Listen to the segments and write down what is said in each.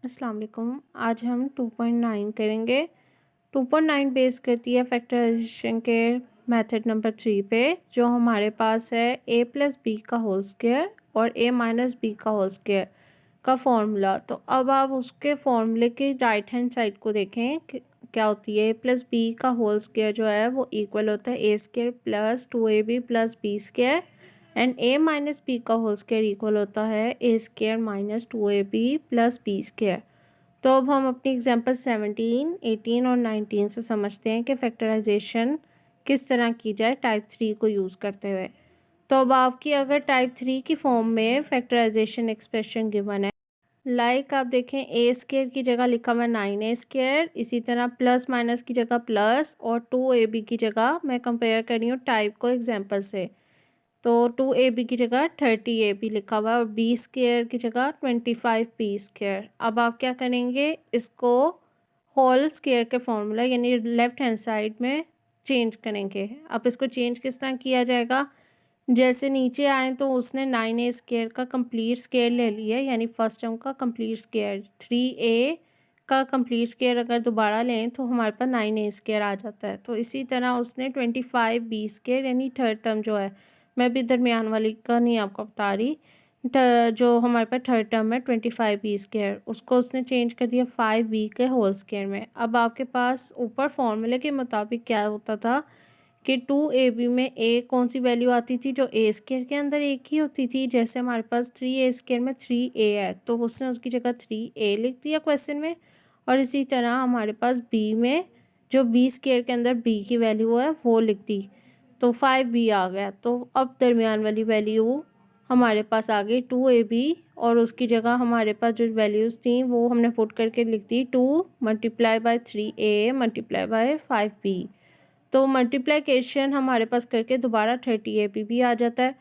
अस्सलाम वालेकुम। आज हम 2.9 करेंगे। 2.9 बेस करती है फैक्टराइजेशन के मेथड नंबर 3 पे, जो हमारे पास है a प्लस बी का होल स्क्वायर और a माइनस बी का होल स्क्वायर का फॉर्मूला। तो अब आप उसके फॉर्मूले के राइट हैंड साइड को देखें कि क्या होती है। a प्लस बी का होल स्क्वायर जो है वो इक्वल होता है a square plus 2ab plus B square and a minus B का होल स्क्वायर इक्वल होता है a square minus 2ab plus B square. तो अब हम अपनी एग्जांपल 17, 18 और 19 से समझते हैं कि फैक्टराइजेशन किस तरह की जाए टाइप 3 को यूज़ करते हुए। तो अब आपकी अगर टाइप 3 की फॉर्म में फैक्टराइजेशन एक्सप्रेशन गिवन है, लाइक आप देखें ए स्क्वायर की जगह लिखा हुआ है 9a स्क्वायर, इसी तरह प्लस माइनस की जगह प्लस और 2ab की जगह मैं कंपेयर कर रही हूँ टाइप को एग्जांपल से। तो 2ab की जगह 30ab लिखा हुआ है और बी स्क्वायर की जगह 25b स्क्वायर। अब आप क्या करेंगे, इसको होल स्क्वायर के फॉर्मूला यानी लेफ्ट हैंड साइड में चेंज करेंगे। अब इसको चेंज किस तरह किया जाएगा, जैसे नीचे आए तो उसने 9a स्क्वायर का कंप्लीट स्क्वायर ले लिया, यानी फर्स्ट टर्म का कंप्लीट स्क्वायर। 3a का कंप्लीट स्क्वायर अगर दोबारा लें तो हमारे पास 9a स्क्वायर आ जाता है। तो इसी तरह उसने 25b स्क्वायर यानी थर्ड टर्म जो है, मैं भी दरमियान वाली का नहीं आपको बता रही, जो हमारे पास थर्ड टर्म है 25b स्क्वायर, उसको उसने चेंज कर दिया 5b के होल स्क्वायर में। अब आपके पास ऊपर फॉर्मूले के मुताबिक क्या होता था कि 2ab में a कौन सी वैल्यू आती थी, जो a स्क्वायर के अंदर एक ही होती थी। जैसे हमारे पास 3a स्क्वायर में 3a है तो उसने उसकी जगह 3a लिख दिया क्वेश्चन में। और इसी तरह हमारे पास b में जो b स्क्वायर के अंदर b की वैल्यू है वो लिख दी, तो 5b आ गया। तो अब दरमियान वाली वैल्यू हमारे पास आ गई 2ab और उसकी जगह हमारे पास जो वैल्यूज़ थी वो हमने पुट करके लिख दी 2 multiply by 3a multiply by 5b। तो मल्टीप्लिकेशन हमारे पास करके दोबारा 30ab भी आ जाता है।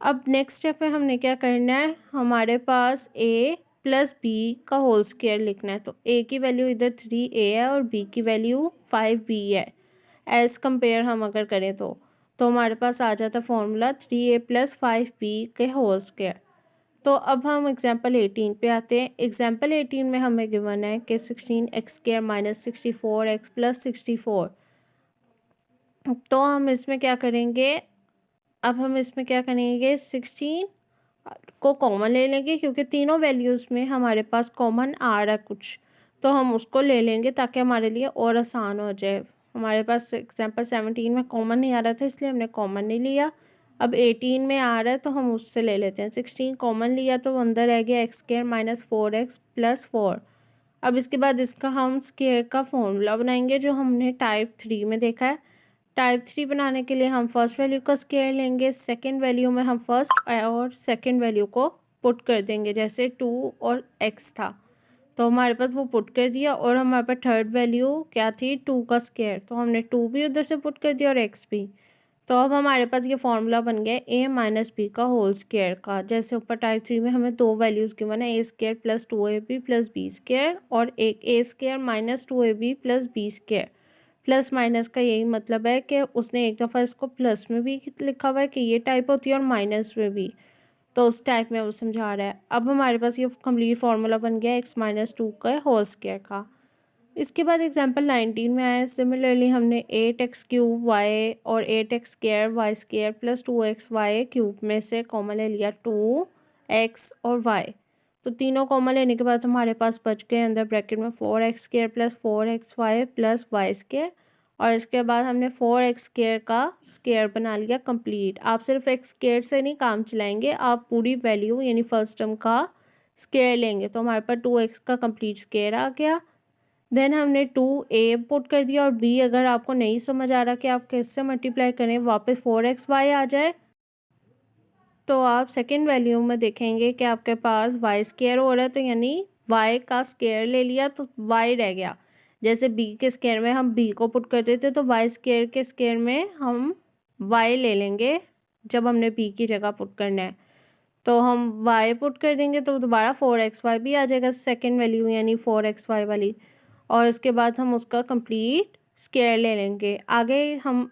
अब नेक्स्ट स्टेप में हमने क्या करना है, हमारे पास a प्लस बी का होल स्क्वायर लिखना है। तो a की वैल्यू इधर 3a है और b की वैल्यू 5b है। एज़ कंपेयर हम अगर करें तो हमारे पास आ जाता है फॉर्मूला 3a प्लस 5b के होल स्क्वायर। तो अब हम एग्जाम्पल 18 पे आते हैं। एग्जाम्पल 18 में हमें गिवन है कि 16x square minus 64x plus 64। तो हम इसमें क्या करेंगे, अब हम इसमें क्या करेंगे, 16 को कॉमन ले लेंगे क्योंकि तीनों वैल्यूज़ में हमारे पास कॉमन आ रहा है कुछ, तो हम उसको ले लेंगे ताकि हमारे लिए और आसान हो जाए। हमारे पास एग्जांपल 17 में कॉमन नहीं आ रहा था इसलिए हमने कॉमन नहीं लिया। अब 18 में आ रहा है तो हम उससे ले लेते हैं। 16 कॉमन लिया तो अंदर रह गया x square minus 4x plus 4। अब इसके बाद इसका हम स्क्वायर का फॉर्मूला बनाएंगे जो हमने टाइप 3 में देखा है। टाइप 3 बनाने के लिए हम फर्स्ट वैल्यू का स्क्वायर लेंगे, सेकंड वैल्यू में हम फर्स्ट और सेकंड वैल्यू को पुट कर देंगे, जैसे 2 और x था तो हमारे पास वो पुट कर दिया। और हमारे पास थर्ड वैल्यू क्या थी, 2 का स्क्वायर, तो हमने 2 भी उधर से पुट कर दिया और x भी। तो अब हमारे पास ये फॉर्मूला बन गया a माइनस बी का होल स्क्वायर का। जैसे ऊपर टाइप 3 में हमें दो वैल्यूज़ गिवन है, a square plus 2ab plus B square और एक a square minus 2ab plus B square. Plus minus का यही मतलब है कि उसने एक दफ़ा इसको प्लस में भी लिखा हुआ है कि ये टाइप होती है और माइनस में भी, तो उस टाइप में वो समझा रहा है। अब हमारे पास ये कंप्लीट फार्मूला बन गया x माइनस 2 का होल स्क्वायर का। इसके बाद एग्जांपल 19 में आया, सिमिलरली हमने 8x क्यूब y और 8x square y square plus 2xy cube में से कॉमन ले लिया 2x और y। तो तीनों कॉमन लेने के बाद हमारे पास बच गए अंदर ब्रैकेट में 4x square plus 4xy plus y square. और इसके बाद हमने 4x स्क्वायर का स्क्वायर बना लिया कंप्लीट। आप सिर्फ x स्क्वायर से नहीं काम चलाएंगे, आप पूरी वैल्यू यानी फर्स्ट टर्म का स्क्वायर लेंगे। तो हमारे पास 2x का कंप्लीट स्क्वायर आ गया। देन हमने 2a पुट कर दिया और b अगर आपको नहीं समझ आ रहा कि आप कैसे मल्टीप्लाई करें, वापस 4xy आ जाए तो आप सेकंड वैल्यू में देखेंगे कि आपके पास y स्क्वायर हो रहा है, तो यानी y का स्क्वायर ले लिया तो y रह गया। जैसे b के स्क्वायर में हम b को पुट करते थे तो y स्क्वायर के स्क्वायर में हम y ले लेंगे जब हमने b की जगह पुट करना है। तो हम y पुट कर देंगे तो दोबारा 4xy भी आ जाएगा सेकंड वैल्यू यानी 4xy वाली। और इसके बाद हम उसका कंप्लीट स्क्वायर ले लेंगे। आगे हम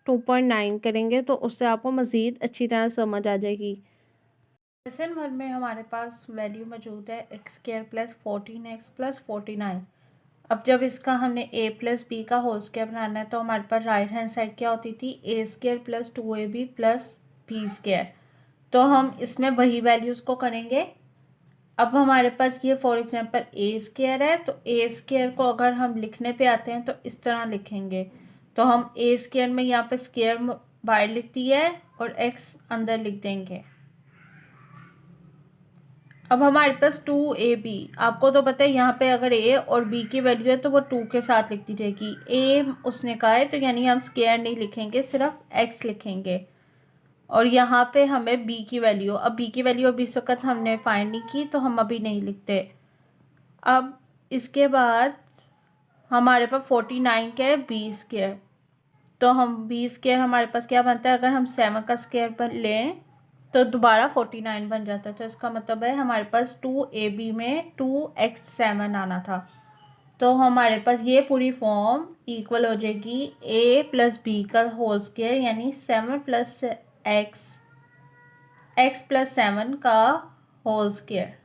2.9 करेंगे तो उससे आपको मज़ीद अच्छी तरह समझ आ जाएगी। क्वेश्चन 1 में हमारे पास वैल्यू मौजूद है x square plus 14x plus 49। अब जब इसका हमने a प्लस बी का होल स्क्वायर बनाना है तो हमारे पास राइट हैंड साइड क्या होती थी, a square plus 2ab plus B square. तो हम इसमें वही वैल्यूज़ को करेंगे। अब हमारे पास ये फॉर एग्जांपल ए स्क्वायर है, तो ए स्क्वायर को अगर हम लिखने पे आते हैं तो इस तरह लिखेंगे। तो हम ए स्क्वायर में यहाँ पे स्क्वायर बाहर लिख दिया है और एक्स अंदर लिख देंगे। अब हमारे पास 2ab, आपको तो पता है यहाँ पे अगर a और b की वैल्यू है तो वो 2 के साथ लिख दी जाएगी। a उसने कहा है तो यानी हम स्क्वायर नहीं लिखेंगे, सिर्फ x लिखेंगे। और यहाँ पे हमें b की वैल्यू, अब b की वैल्यू अभी इस वक्त हमने फाइंड नहीं की तो हम अभी नहीं लिखते। अब इसके बाद हमारे पास 49 क्या है, बी स्क्वायर। तो हम बी स्क्वायर हमारे पास क्या बनता है, अगर हम 7 का स्क्वायर पर लें तो दोबारा 49 बन जाता है। तो इसका मतलब है हमारे पास 2ab में 2x7 आना था। तो हमारे पास ये पूरी फॉर्म इक्वल हो जाएगी a प्लस बी का होल स्क्वायर यानी 7 प्लस x प्लस 7 का होल स्क्वायर।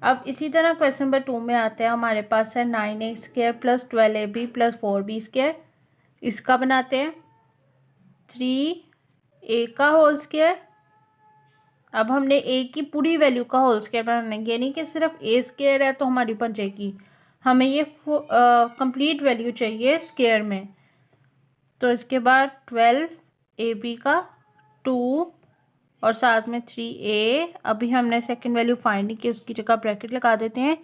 अब इसी तरह क्वेश्चन नंबर 2 में आते हैं, हमारे पास है 9a square plus 12ab plus 4b square. इसका बनाते हैं 3a का होल स्क्वायर। अब हमने a की पूरी वैल्यू का होल स्क्वायर बनाना है, यानी कि सिर्फ a स्क्वायर है तो हमारी बन जाएगी। हमें ये कंप्लीट वैल्यू चाहिए स्क्वायर में। तो इसके बाद 12ab का 2 और साथ में 3a। अभी हमने सेकंड वैल्यू फाइंड नहीं की, उसकी जगह ब्रैकेट लगा देते हैं।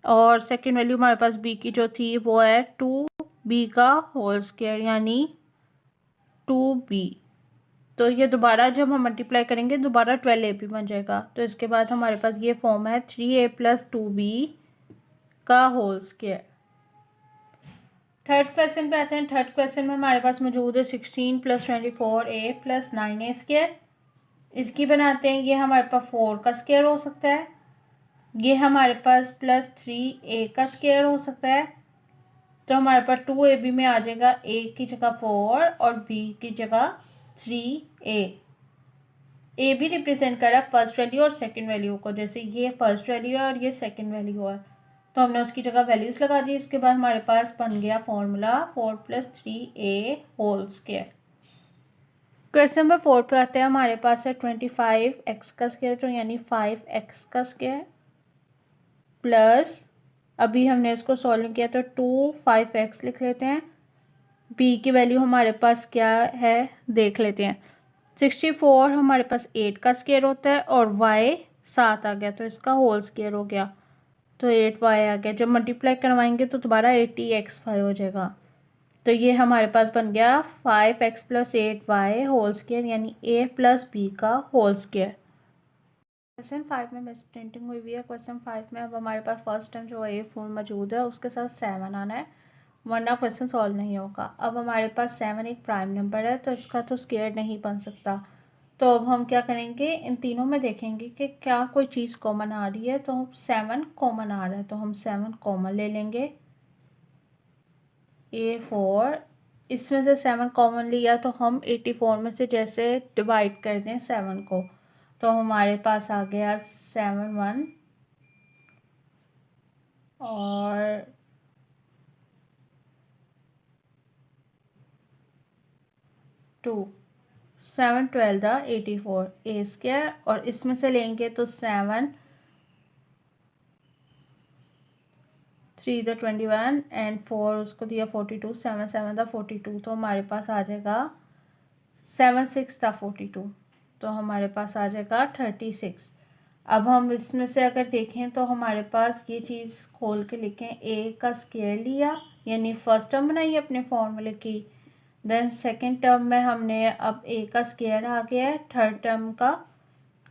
और सेकंड वैल्यू हमारे पास b की जो थी वो है 2b का होल स्क्वायर यानी 2b। तो ये दोबारा जब हम मल्टीप्लाई करेंगे दोबारा 12ab बन जाएगा। तो इसके बाद हमारे पास ये फॉर्म है 3a प्लस 2b का होल स्क्वायर। थर्ड क्वेश्चन पे आते हैं। थर्ड क्वेश्चन में हमारे पास मौजूद है 16 plus 24a plus 9a square. इसकी बनाते हैं, ये हमारे पास 4 का स्क्वायर हो सकता है, ये हमारे पास प्लस 3a का स्क्वायर हो सकता है। तो हमारे पास 2ab में आ जाएगा a की जगह 4 और b की जगह 3a। a भी रिप्रेजेंट कर रहा है फर्स्ट वैल्यू और सेकंड वैल्यू को, जैसे ये फर्स्ट वैल्यू है और ये सेकंड वैल्यू है तो हमने उसकी जगह वैल्यूज़ लगा दी। इसके बाद हमारे पास बन गया formula 4 plus 3a whole square. Question number 4 पे आते हैं, हमारे पास है 25x का स्क्वायर तो यानी 5x का स्क्वायर प्लस, अभी हमने इसको सॉल्व किया तो 5x लिख लेते हैं। b की वैल्यू हमारे पास क्या है देख लेते हैं। 64 हमारे पास 8 का स्क्वायर होता है और y 7 आ गया तो इसका होल स्क्वायर हो गया तो 8y आ गया। जब मल्टीप्लाई करवाएंगे तो दोबारा 80x5 हो जाएगा। तो ये हमारे पास बन गया 5x plus 8y whole square यानी a प्लस b का होल स्क्वायर। क्वेश्चन 5 में मिस प्रिंटिंग हुई हुई है। क्वेश्चन 5 में अब हमारे पास फर्स्ट टर्म जो है फोन मौजूद है उसके साथ 7 आना है, वरना क्वेश्चन सॉल्व नहीं होगा। अब हमारे पास 7 एक प्राइम नंबर है तो इसका तो स्क्वायर नहीं बन सकता। तो अब हम क्या करेंगे, इन तीनों में देखेंगे कि क्या कोई चीज़ कॉमन आ रही है। तो 7 कॉमन आ रहा है तो हम 7 कॉमन ले लेंगे। A4, इसमें से 7 कॉमन लिया तो हम 84 में से जैसे डिवाइड कर दें 7 को तो हमारे पास आ गया 7 1 और 2 7 12 84 a स्क्वायर। और इसमें से लेंगे तो 7 3 21 एंड 4 उसको दिया 42, 7 7 42 तो हमारे पास आ जाएगा 7 6 42 तो हमारे पास आ जाएगा 36। अब हम इसमें से अगर देखें तो हमारे पास ये चीज़ खोल के लिखें, a का स्क्वायर लिया यानी फर्स्ट टर्म बनाई अपने फॉर्मूले की। देन सेकंड टर्म में हमने अब a का स्क्वायर आ गया है थर्ड टर्म का।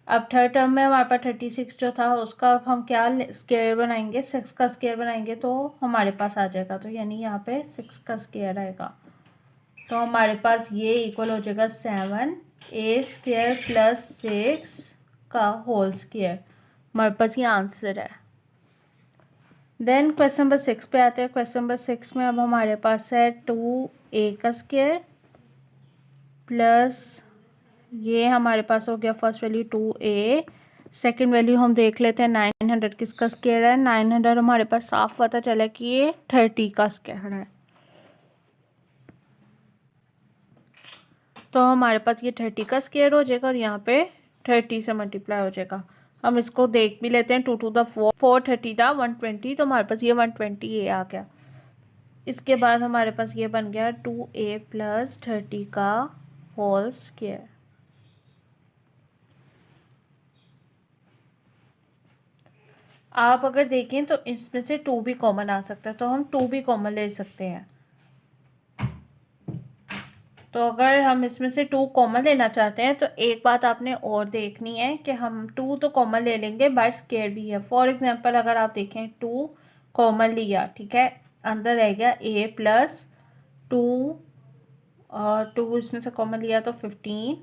अब थर्ड टर्म में हमारे पास 36 जो था उसका अब हम क्या स्क्वायर बनाएंगे, 6 का स्क्वायर बनाएंगे तो हमारे पास आ जाएगा। तो यानी यहाँ पे 6 का स्क्वायर आएगा तो हमारे पास ये इक्वल हो जाएगा 7a स्क्वायर प्लस 6 का होल स्क्वायर। हमारे पास ये आंसर है। देन क्वेश्चन नंबर 6 पे आते हैं। क्वेश्चन नंबर 6 में अब हमारे पास है 2a का स्क्वायर प्लस ये हमारे पास हो गया first value 2a। Second value हम देख लेते हैं 900 किसका स्क्वायर है। 900 हमारे पास साफ पता चला कि ये 30 का स्क्वायर है। तो हमारे पास ये 30 का स्क्वायर हो जाएगा और यहाँ पे 30 से मल्टीप्लाई हो जाएगा। हम इसको देख भी लेते हैं। 2 टू द 4, 430 था 120, तो हमारे पास ये 120 आ गया। इसके बाद हमारे पास ये बन गया 2a प्लस 30 का होल स्क्वायर। आप अगर देखें तो इसमें से 2 भी कॉमन आ सकता है, तो हम 2 भी कॉमन ले सकते हैं। तो अगर हम इसमें से 2 कॉमन लेना चाहते हैं तो एक बात आपने और देखनी है कि हम 2 तो कॉमन ले लेंगे बट स्क्वायर भी है। फॉर एग्जांपल अगर आप देखें 2 कॉमन लिया, ठीक है, अंदर रह गया a प्लस 2 और 2 इसमें से कॉमन लिया तो 15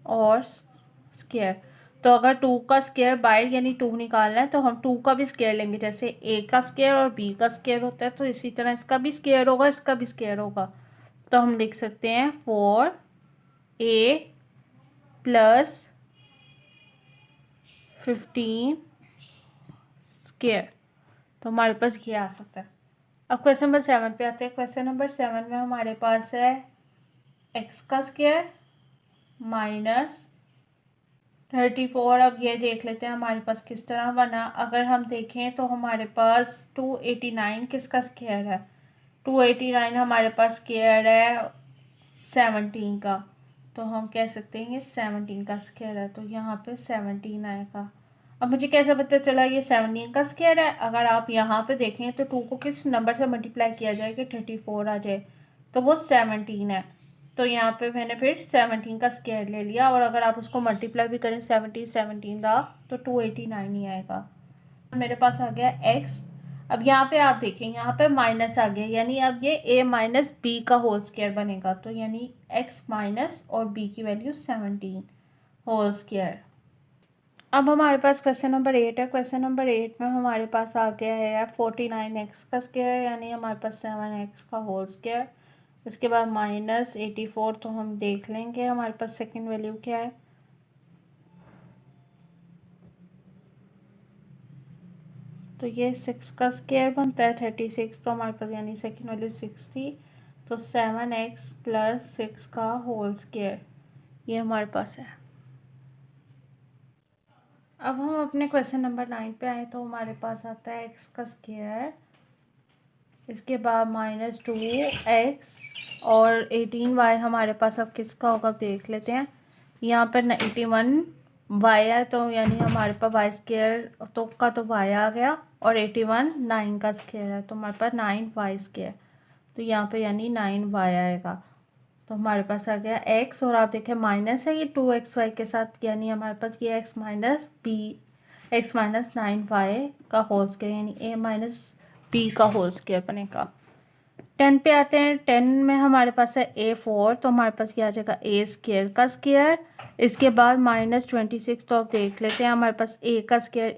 और स्क्वायर। तो अगर 2 का स्क्वायर बाहर यानी 2 निकालना है तो हम 2 का भी स्क्वायर लेंगे। जैसे a का स्क्वायर और b का स्क्वायर होता है तो इसी तरह इसका भी स्क्वायर होगा, इसका भी स्क्वायर होगा। तो हम लिख सकते हैं 4a प्लस 15 स्क्वायर। तो हमारे पास ये आ सकता है। अब क्वेश्चन नंबर 7 पे आते हैं। क्वेश्चन नंबर 7 में हमारे पास है x का स्क्वायर माइनस 34। अब ये देख लेते हैं हमारे पास किस तरह बना। अगर हम देखें तो हमारे पास 289 किसका स्क्वायर है। 289 हमारे पास स्क्वायर है 17 का, तो हम कह सकते हैं ये 17 का स्क्वायर है। तो यहाँ पे 17 आएगा। अब मुझे कैसे पता चला ये 17 का स्क्वायर है। अगर आप यहाँ पे देखें तो 2 को किस नंबर से मल्टीप्लाई किया जाए कि 34 आ जाए, तो वो 17 है। तो यहाँ पे मैंने फिर 17 का स्क्वायर ले लिया और अगर आप उसको मल्टीप्लाई भी करें 17 का तो 289 ही आएगा। मेरे पास आ गया x। अब यहाँ पे आप देखें यहाँ पे माइनस आ गया, यानी अब ये a माइनस बी का होल स्क्वायर बनेगा। तो यानी x माइनस और b की वैल्यू 17 होल स्क्वायर। अब हमारे पास क्वेश्चन नंबर 8 है। क्वेश्चन नंबर 8 में हमारे पास आ गया है 49x का स्क्वायर, यानी हमारे पास 7x का होल स्क्वायर। इसके बाद माइनस 84, तो हम देख लेंगे हमारे पास सेकंड वैल्यू क्या है। तो ये 6 का स्क्वायर बनता है 36, तो हमारे पास यानी सेकंड वैल्यू 6 थी। तो 7x प्लस 6 का होल स्क्वायर ये हमारे पास है। अब हम अपने क्वेश्चन नंबर 9 पे आए तो हमारे पास आता है x का स्क्वायर, इसके बाद माइनस 2x और 18y हमारे पास अब किसका होगा देख लेते हैं। यहाँ पर 81y है, तो यानी हमारे पास वाई स्क्वायर तो का तो y आ गया और 81 9 का स्क्वायर है, तो हमारे पास 9y स्क्वायर। तो यहाँ पे यानी 9y आएगा। तो हमारे पास आ गया x और आप देखें माइनस है ये 2xy के साथ, यानी हमारे पास ये x minus B x minus 9y का होल स्क्वायर यानी a माइनस बी का होल स्क्वायर बनेगा। 10 पे आते हैं। 10 में हमारे पास है a4, तो हमारे पास क्या आ जाएगा a स्क्वायर का स्क्वायर। इसके बाद माइनस 26, तो आप देख लेते हैं हमारे पास a का स्क्वायर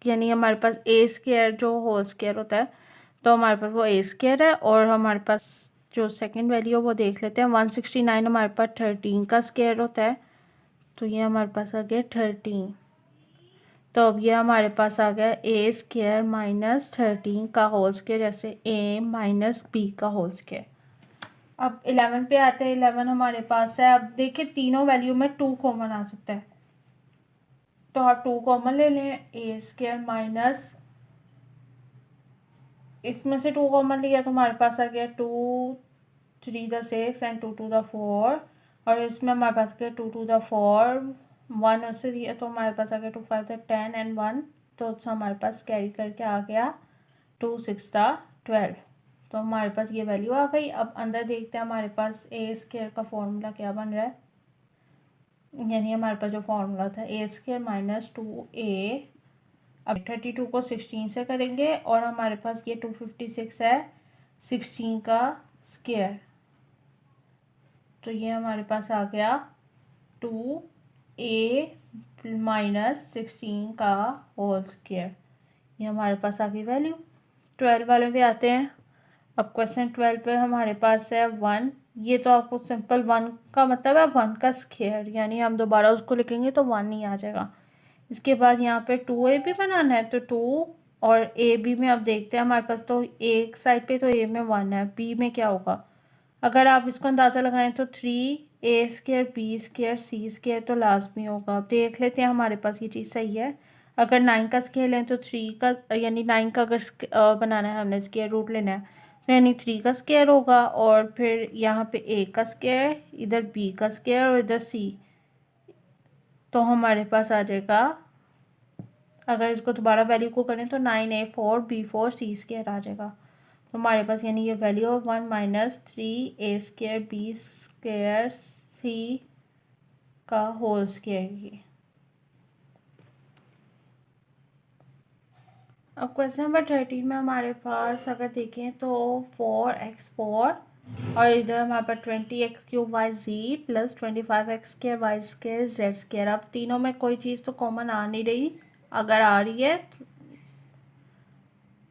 यानी हमारे पास a स्क्वायर जो होल स्क्वायर होता है तो हमारे पास वो a स्क्वायर है। और हमारे पास जो सेकंड वैल्यू वो देख लेते हैं 169 हमारे पास 13 का स्क्वायर होता है, तो ये हमारे पास आ गया 13। तो अब ये हमारे पास आ गया a स्क्वायर माइनस 13 का होल स्क्वायर, जैसे a माइनस बी का होल स्क्वायर। अब 11 पे आते हैं। 11 हमारे पास है। अब देखिए तीनों वैल्यू में 2 कॉमन आ सकता है, तो आप 2 कॉमन ले लें। a स्क्वायर माइनस इसमें से 2 कॉमन लिया तो हमारे पास आ गया 2 3 द 6 एंड 2 टू द 4, और इसमें हमारे पास गया 2 टू द 4 1 उससे दिया तो हमारे पास आ गया 2 5 द 10 एंड 1, तो हमारे पास कैरी करके आ गया 2 6 द 12। तो हमारे पास ये वैल्यू आ गई। अब अंदर देखते हैं हमारे पास ए स्क्वायर का फॉर्मूला क्या बन रहा है, यानी हमारे पास जो फॉर्मूला था ए स्क्वायर माइनस 2a। अब 32 को 16 से करेंगे और हमारे पास ये 256 है 16 का स्क्वायर, तो ये हमारे पास आ गया 2a माइनस 16 का होल स्क्वायर। ये हमारे पास आ गई वैल्यू। 12 वाले पे आते हैं। अब क्वेश्चन 12 पे हमारे पास है 1 ये तो आपको सिंपल 1 का मतलब है 1 का स्क्वायर, यानी हम दोबारा उसको लिखेंगे तो 1 ही आ जाएगा। इसके बाद यहाँ पे 2ab बनाना है, तो 2 और ab में अब देखते हैं हमारे पास, तो एक साइड पे तो a में 1 है, b में क्या होगा। अगर आप इसको अंदाज़ा लगाएं तो 3a² b² c² तो लाजमी होगा। अब देख लेते हैं हमारे पास ये चीज़ सही है। अगर 9 का स्क्वायर लें तो 3 का, यानी 9 का अगर बनाना है हमने, स्क्वायर रूट लेना है, तो यानी 3 का स्क्वायर होगा, और फिर यहाँ पे a का स्क्वायर, इधर b का स्क्वायर और इधर c, तो हमारे पास आ जाएगा, अगर इसको दोबारा वैल्यू को करें तो 9a4 b4 c² आ जाएगा। तो हमारे पास यानी ये value of 1 minus 3a² b² c का होल स्क्वायर ये। अब क्वेश्चन नंबर 13 में हमारे पास अगर देखें तो 4x4 और इधर हमारे पास 20x³ y plus 25x² y² z²। अब तीनों में कोई चीज़ तो कॉमन आ नहीं रही, अगर आ रही है तो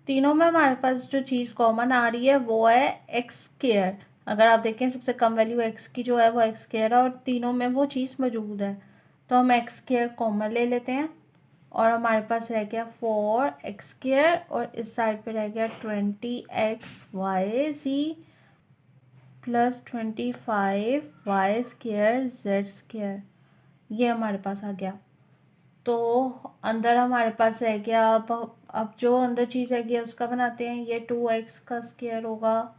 तीनों में हमारे पास जो चीज़ कॉमन आ रही है वो है x²। अगर आप देखें सबसे कम वैल्यू x की जो है वो x² है, और तीनों में वो चीज़ मौजूद है, तो हम x² कॉमन ले लेते हैं, और हमारे पास रह गया 4x² और इस साइड पे रह गया 20xyz प्लस 25y² ये हमारे पास आ गया। तो अंदर हमारे पास रह गया, अब जो अंदर चीज़ है गया उसका बनाते हैं। ये 2x का स्क्वायर होगा,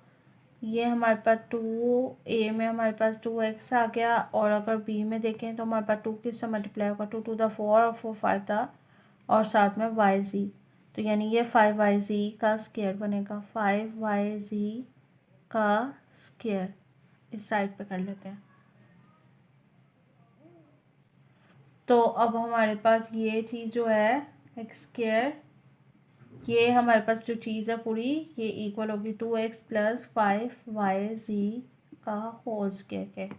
ये हमारे पास 2a में हमारे पास 2x आ गया, और अगर b में देखें तो हमारे पास 2 किससे मल्टीप्लाई होगा, 2 to the 4 और 4 5 था, और साथ में yz, तो यानी ये 5yz का स्क्वायर बनेगा। 5yz का स्क्वायर इस साइड पे कर लेते हैं। तो अब हमारे पास ये चीज़ जो है x², ये हमारे पास जो चीज़ है पूरी ये इक्वल होगी 2x प्लस 5yz का होल स्क्वायर के।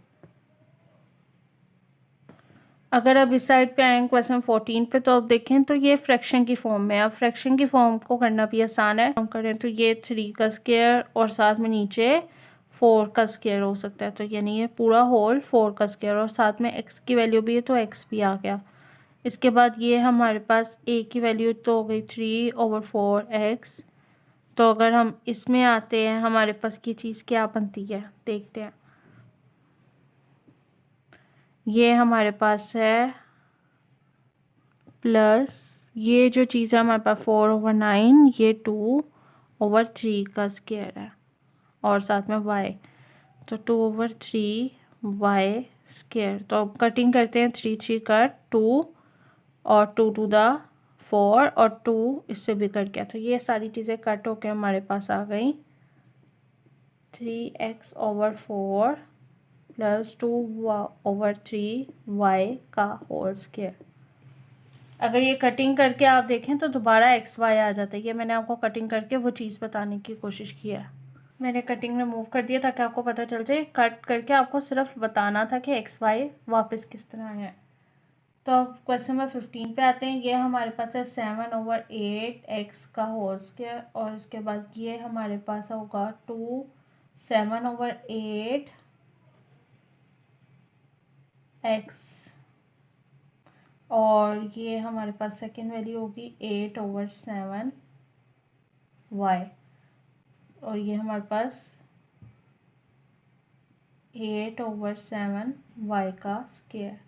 अगर अब इस साइड पे आए क्वेश्चन 14 पे, तो अब देखें तो ये फ्रैक्शन की फॉर्म में है। अब फ्रैक्शन की फॉर्म को करना भी आसान है, हम करें तो ये 3 का स्क्वायर और साथ में नीचे 4 का स्क्वायर हो सकता है, तो यानी ये पूरा होल 4 का स्क्वायर, और साथ में x की वैल्यू भी है तो x भी आ गया। इसके बाद ये हमारे पास a की वैल्यू तो हो गई 3/4x। तो अगर हम इसमें आते हैं हमारे पास ये चीज़ क्या बनती है देखते हैं। ये हमारे पास है प्लस ये जो चीज़ है हमारे पास 4/9, ये 2/3 का स्क्वायर है, और साथ में y, तो 2/3y²। तो अब कटिंग करते हैं, 3 3 कट 2 और 2 to the 4 और 2 इससे भी कट गया, तो ये सारी चीज़ें कट होके हमारे पास आ गई 3x/4 प्लस 2/3y का होल स्क्वायर। अगर ये कटिंग करके आप देखें तो दोबारा xy आ जाता है। ये मैंने आपको कटिंग करके वो चीज़ बताने की कोशिश की है। मैंने कटिंग रिमूव कर दिया ताकि आपको पता चल जाए, कट करके आपको सिर्फ बताना था कि xy वापस किस तरह है। तो अब क्वेश्चन नंबर 15 पे आते हैं। ये हमारे पास है 7/8 का होल स्क्वायर, और इसके बाद ये हमारे पास होगा 7/8 x, और ये हमारे पास सेकेंड वैल्यू होगी 8/7 y, और ये हमारे पास 8/7 y का स्क्वायर,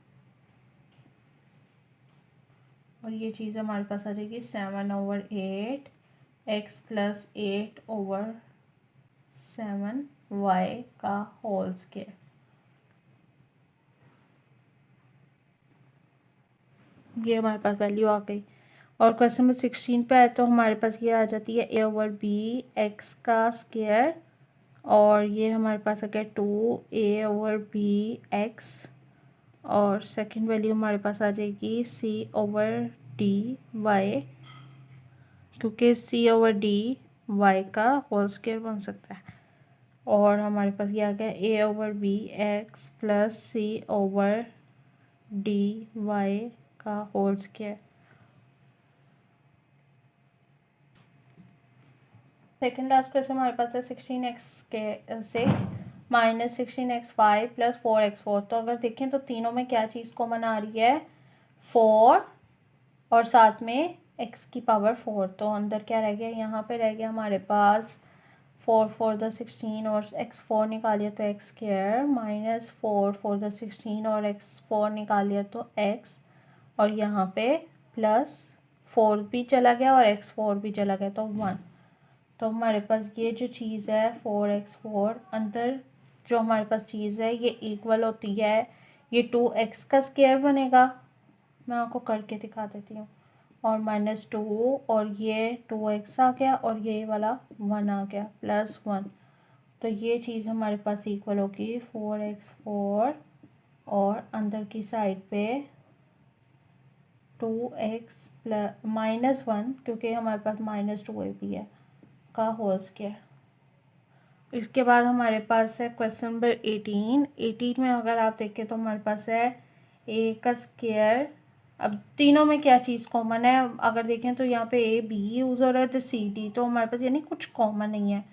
और ये चीज़ हमारे पास आ जाएगी 7/8 x प्लस 8/7 y का होल स्क्वायर। ये हमारे पास वैल्यू आ गई। और क्वेश्चन नंबर 16 पे आए तो हमारे पास ये आ जाती है a/b x का स्क्वायर, और ये हमारे पास आ गया 2a/b x, और सेकंड वैल्यू हमारे पास आ जाएगी c/d y, क्योंकि c/d y का होल स्क्वायर बन सकता है। और हमारे पास ये आ गया a/b x plus c/d y का whole square. Second last question हमारे पास है 16x6 -16xy प्लस 4x4। तो अगर देखें तो तीनों में क्या चीज़ कॉमन आ रही है, 4 और साथ में x की पावर 4। तो अंदर क्या रह गया, यहाँ पे रह गया हमारे पास 4 4 द 16 और x4 निकालिए तो x स्क्वायर, -4 4 द 16 और x4 निकालिए तो x, और यहाँ पे +4 भी चला गया और x4 भी चला गया तो 1। तो हमारे पास ये जो चीज़ है 4x4, अंदर जो हमारे पास चीज़ है ये इक्वल होती है, ये 2x का स्क्वायर बनेगा, मैं आपको करके दिखा देती हूँ, और -2 और ये 2x आ गया और ये वाला 1 आ गया +1। तो ये चीज़ हमारे पास इक्वल होगी 4x4 और अंदर की साइड पे 2x प्लस -1, क्योंकि हमारे पास -2 भी है, का होल स्क्वायर। इसके बाद हमारे पास है क्वेश्चन नंबर 18 में अगर आप देखें तो हमारे पास है a का स्क्वायर। अब तीनों में क्या चीज़ कॉमन है, अगर देखें तो यहाँ पे a b यूज़ हो रहा है तो c d, तो हमारे पास यानी कुछ कॉमन नहीं है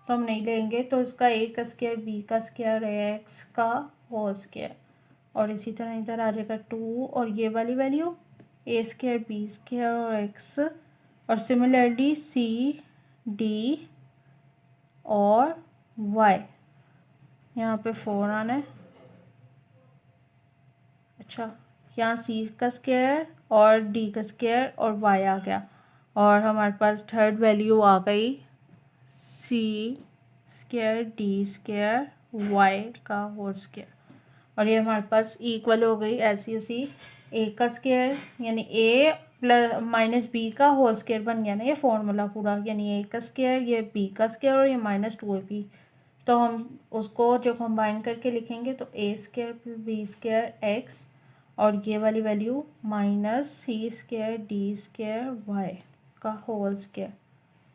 तो हम नहीं लेंगे। तो इसका a का स्क्वायर b का स्क्वायर है x का होल स्क्वायर, और इसी तरह इधर आ जाएगा 2 और ये वाली value a square b square और x, और सिमिलरली c d और y, यहाँ पे 4 आना है। अच्छा, यहाँ c का स्क्वायर और d का स्क्वायर और y आ गया, और हमारे पास थर्ड वैल्यू आ गई c square d square y का होल स्क्वायर, और ये हमारे पास इक्वल हो गई ऐसी उसी a का स्क्वायर, यानी a प्लस -b का होल स्क्वायर बन गया ना ये फॉर्मूला पूरा, यानी a का स्क्वायर, ये b का स्क्वायर और ये -2ab। तो हम उसको जो कंबाइन करके लिखेंगे तो a square plus b square x, और ये वाली value -c square d square y का होल स्क्वायर।